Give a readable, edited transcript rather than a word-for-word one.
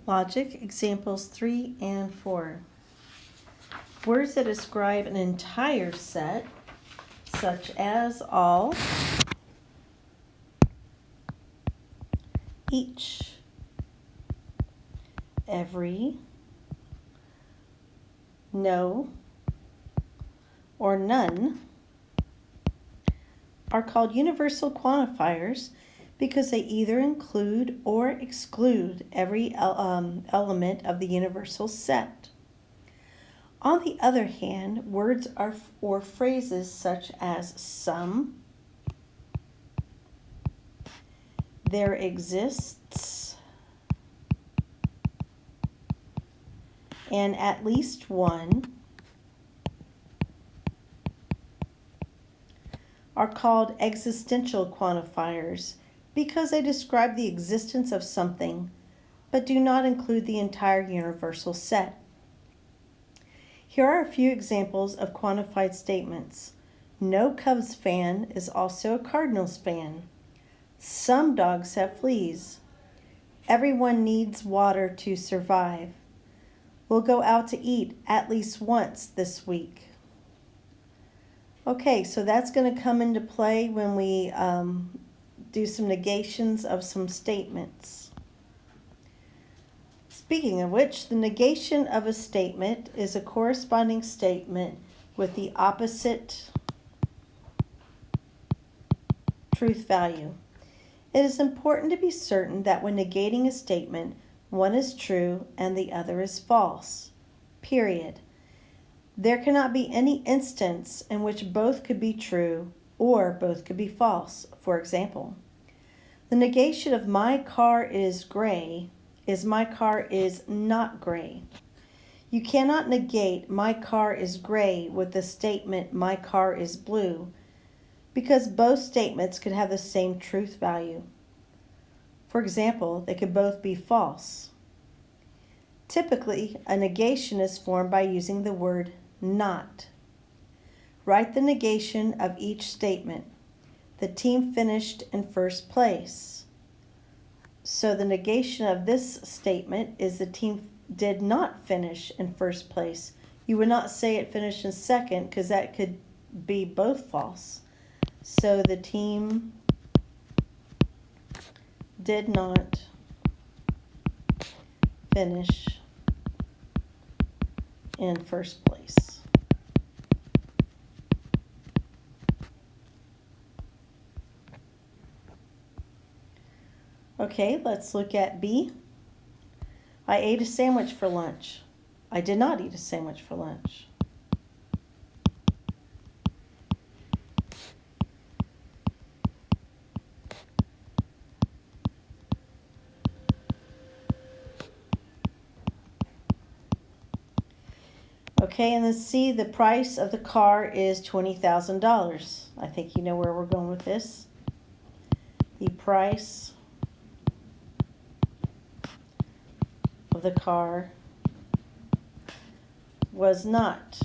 Logic, examples 3 and 4. Words that describe an entire set, such as all, each, every, no, or none, are called universal quantifiers because they either include or exclude every element of the universal set. On the other hand, words or phrases such as some, there exists, and at least one are called existential quantifiers because they describe the existence of something but do not include the entire universal set. Here are a few examples of quantified statements. No Cubs fan is also a Cardinals fan. Some dogs have fleas. Everyone needs water to survive. We'll go out to eat at least once this week. Okay, so that's going to come into play when we do some negations of some statements. Speaking of which, the negation of a statement is a corresponding statement with the opposite truth value. It is important to be certain that when negating a statement, one is true and the other is false. Period. There cannot be any instance in which both could be true or both could be false. For example, the negation of my car is gray is my car is not gray. You cannot negate my car is gray with the statement my car is blue because both statements could have the same truth value. For example, they could both be false. Typically, a negation is formed by using the word not. Write the negation of each statement. The team finished in first place. So the negation of this statement is the team did not finish in first place. You would not say it finished in second because that could be both false. So the team did not finish in first place. Okay, let's look at B. I ate a sandwich for lunch. I did not eat a sandwich for lunch. Okay, and then C, the price of the car is $20,000. I think you know where we're going with this. The price of the car was not